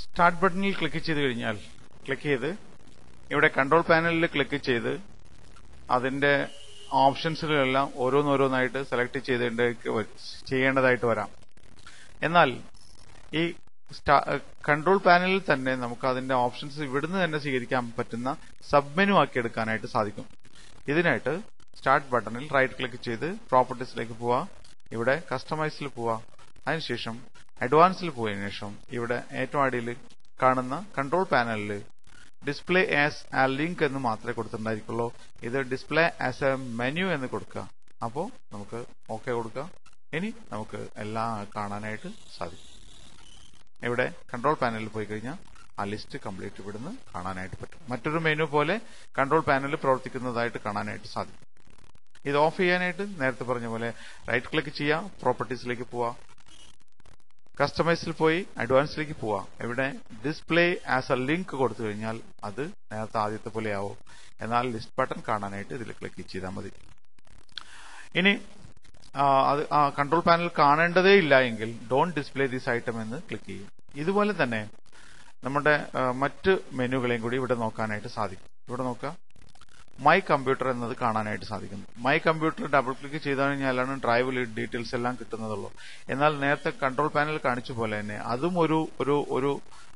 Start ബട്ടണിൽ click ചെയ്ത് ഇവിടെ കൺട്രോൾ പാനലിൽ ക്ലിക്ക് ചെയ്ത് അതിന്റെ ഓപ്ഷൻസിലെല്ലാം ഓരോന്നോരോന്നായിട്ട് സെലക്ട് ചെയ്യേണ്ടതായിട്ട് വരാം. എന്നാൽ ഈ കൺട്രോൾ പാനലിൽ തന്നെ നമുക്ക് അതിന്റെ ഓപ്ഷൻസ് ഇവിടുന്ന് തന്നെ സ്വീകരിക്കാൻ പറ്റുന്ന സബ് മെനു ആക്കി എടുക്കാനായിട്ട് സാധിക്കും. ഇതിനായിട്ട് സ്റ്റാർട്ട് ബട്ടണിൽ റൈറ്റ് ക്ലിക്ക് ചെയ്ത് പ്രോപ്പർട്ടീസിലേക്ക് പോവാ, ഇവിടെ കസ്റ്റമൈസിൽ പോവാ, അതിനുശേഷം അഡ്വാൻസിൽ പോയതിനു ശേഷം ഇവിടെ ഏറ്റവും അടിയിൽ കാണുന്ന കൺട്രോൾ പാനലിൽ ഡിസ്പ്ലേ ആസ് എ ലിങ്ക് എന്ന് മാത്രമേ കൊടുത്തിട്ടുണ്ടായിരിക്കുള്ളൂ. ഇത് ഡിസ്പ്ലേ ആസ് എ മെനു എന്ന് കൊടുക്കുക. അപ്പോൾ നമുക്ക് ഓക്കെ കൊടുക്കുക. ഇനി നമുക്ക് എല്ലാം കാണാനായിട്ട് സാധിക്കും. ഇവിടെ കൺട്രോൾ പാനലിൽ പോയി കഴിഞ്ഞാൽ ആ ലിസ്റ്റ് കംപ്ലീറ്റ് ഇവിടുന്ന് കാണാനായിട്ട് പറ്റും. മറ്റൊരു മെനു പോലെ കൺട്രോൾ പാനലിൽ പ്രവർത്തിക്കുന്നതായിട്ട് കാണാനായിട്ട് സാധിക്കും. ഇത് ഓഫ് ചെയ്യാനായിട്ട് നേരത്തെ പറഞ്ഞ പോലെ റൈറ്റ് ക്ലിക്ക് ചെയ്യാം, പ്രോപ്പർട്ടീസിലേക്ക് പോവാ, കസ്റ്റമൈസിൽ പോയി അഡ്വാൻസിലേക്ക് പോവാം. ഇവിടെ ഡിസ്പ്ലേ ആസ് എ ലിങ്ക് കൊടുത്തു കഴിഞ്ഞാൽ അത് നേരത്തെ ആദ്യത്തെ പോലെ ആവും. എന്നാൽ ലിസ്റ്റ് ബട്ടൺ കാണാനായിട്ട് ഇതിൽ ക്ലിക്ക് ചെയ്താൽ മതി. ഇനി അത് കൺട്രോൾ പാനൽ കാണേണ്ടതേ ഇല്ല എങ്കിൽ ഡോണ്ട് ഡിസ്പ്ലേ ദിസ് ഐറ്റം എന്ന് ക്ലിക്ക് ചെയ്യും. ഇതുപോലെ തന്നെ നമ്മുടെ മറ്റ് മെനുകളെയും കൂടി ഇവിടെ നോക്കാനായിട്ട് സാധിക്കും. ഇവിടെ നോക്കാം, മൈ കമ്പ്യൂട്ടർ എന്നത് കാണാനായിട്ട് സാധിക്കുന്നു. മൈ കമ്പ്യൂട്ടർ ഡബിൾ ക്ലിക്ക് ചെയ്ത് കഴിഞ്ഞാലാണ് ഡ്രൈവിൽ ഡീറ്റെയിൽസ് എല്ലാം കിട്ടുന്നതുള്ളൂ. എന്നാൽ നേരത്തെ കൺട്രോൾ പാനൽ കാണിച്ച പോലെ തന്നെ അതും ഒരു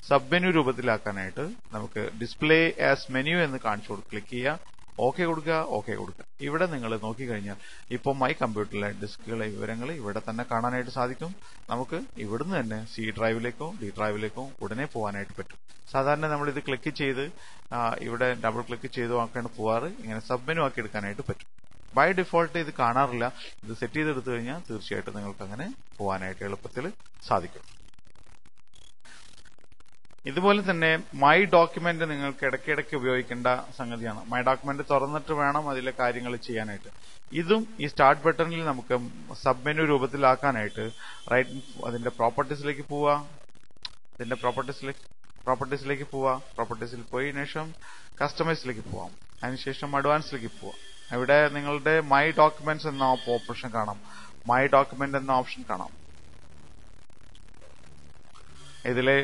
സബ് മെനു രൂപത്തിലാക്കാനായിട്ട് നമുക്ക് ഡിസ്പ്ലേ ആസ് മെനു എന്ന് ക്ലിക്ക് ചെയ്യുക, ഓക്കെ കൊടുക്കുക. ഇവിടെ നിങ്ങൾ നോക്കിക്കഴിഞ്ഞാൽ ഇപ്പോൾ മൈ കമ്പ്യൂട്ടറിലെ ഡിസ്കുകളെ വിവരങ്ങൾ ഇവിടെ തന്നെ കാണാനായിട്ട് സാധിക്കും. നമുക്ക് ഇവിടുന്ന് തന്നെ സി ഡ്രൈവിലേക്കോ ഡി ഡ്രൈവിലേക്കോ ഉടനെ പോകാനായിട്ട് പറ്റും. സാധാരണ നമ്മളിത് ക്ലിക്ക് ചെയ്ത് ഇവിടെ ഡബിൾ ക്ലിക്ക് ചെയ്തോ ആക്കാണ് പോവാറ്. ഇങ്ങനെ സബ് മെനു ആക്കി എടുക്കാനായിട്ട് പറ്റും. ബൈ ഡിഫോൾട്ട് ഇത് കാണാറില്ല. ഇത് സെറ്റ് ചെയ്തെടുത്തു കഴിഞ്ഞാൽ തീർച്ചയായിട്ടും നിങ്ങൾക്ക് അങ്ങനെ പോകാനായിട്ട് എളുപ്പത്തിൽ സാധിക്കും. ഇതുപോലെ തന്നെ മൈ ഡോക്യുമെന്റ് നിങ്ങൾക്ക് ഇടയ്ക്കിടയ്ക്ക് ഉപയോഗിക്കേണ്ട സംഗതിയാണ്. മൈ ഡോക്യുമെന്റ് തുറന്നിട്ട് വേണം അതിലെ കാര്യങ്ങൾ ചെയ്യാനായിട്ട്. ഇതും ഈ സ്റ്റാർട്ട് ബട്ടണിൽ നമുക്ക് സബ് മെനു രൂപത്തിലാക്കാനായിട്ട് അതിന്റെ പ്രോപ്പർട്ടീസിലേക്ക് പോവുക, പ്രോപ്പർട്ടീസിൽ പോയി ശേഷം കസ്റ്റമൈസിലേക്ക് പോവാം, അതിനുശേഷം അഡ്വാൻസിലേക്ക് പോവാം. ഇവിടെ നിങ്ങളുടെ മൈ ഡോക്യുമെന്റ്സ് എന്ന ഓപ്ഷൻ കാണാം, മൈ ഡോക്യുമെന്റ് എന്ന ഓപ്ഷൻ കാണാം. ഇതിലെ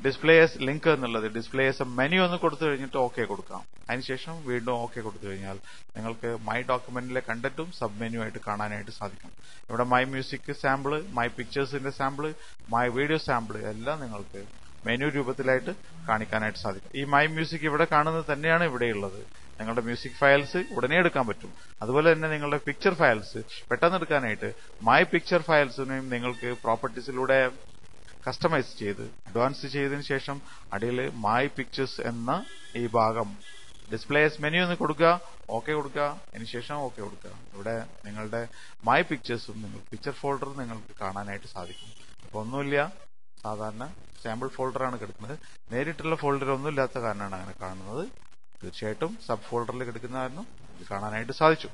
ഡിസ്പ്ലേ ആസ് ലിങ്ക് എന്നുള്ളത് ഡിസ്പ്ലേ ആസ് മെനു എന്ന് കൊടുത്തു കഴിഞ്ഞിട്ട് ഓക്കെ കൊടുക്കാം. അതിനുശേഷം വീണ്ടും ഓക്കെ കൊടുത്തു കഴിഞ്ഞാൽ നിങ്ങൾക്ക് മൈ ഡോക്യുമെന്റിലെ കണ്ടന്റും സബ് മെനു ആയിട്ട് കാണാനായിട്ട് സാധിക്കും. ഇവിടെ മൈ മ്യൂസിക് സാമ്പിള്, മൈ പിക്ചേഴ്സിന്റെ സാമ്പിള്, മൈ വീഡിയോ സാമ്പിള് എല്ലാം നിങ്ങൾക്ക് മെനു രൂപത്തിലായിട്ട് കാണിക്കാനായിട്ട് സാധിക്കും. ഈ മൈ മ്യൂസിക് ഇവിടെ കാണുന്നത് തന്നെയാണ് ഇവിടെയുള്ളത്. നിങ്ങളുടെ മ്യൂസിക് ഫയൽസ് ഉടനെ എടുക്കാൻ പറ്റും. അതുപോലെ തന്നെ നിങ്ങളുടെ പിക്ചർ ഫയൽസ് പെട്ടെന്ന് എടുക്കാനായിട്ട് മൈ പിക്ചർ ഫയൽസിനെയും നിങ്ങൾക്ക് പ്രോപ്പർട്ടീസിലൂടെ കസ്റ്റമൈസ് ചെയ്ത് അഡ്വാൻസ് ചെയ്തതിനു ശേഷം അടിയിൽ മൈ പിക്ചേഴ്സ് എന്ന ഈ ഭാഗം ഡിസ്പ്ലേ ആസ് മെനു എന്ന് കൊടുക്കുക, ഓക്കെ കൊടുക്കുക, അതിനുശേഷം ഓക്കെ കൊടുക്കുക. ഇവിടെ നിങ്ങളുടെ മൈ പിക്ചേഴ്സും പിക്ചർ ഫോൾഡറും നിങ്ങൾക്ക് കാണാനായിട്ട് സാധിക്കും. ഇപ്പൊ ഒന്നുമില്ല, സാധാരണ സാമ്പിൾ ഫോൾഡറാണ് കിടക്കുന്നത്. നേരിട്ടുള്ള ഫോൾഡർ ഒന്നും ഇല്ലാത്ത കാരണമാണ് അങ്ങനെ കാണുന്നത്. തീർച്ചയായിട്ടും സബ് ഫോൾഡറിൽ കിടക്കുന്ന കാരണം ഇത് കാണാനായിട്ട് സാധിച്ചു.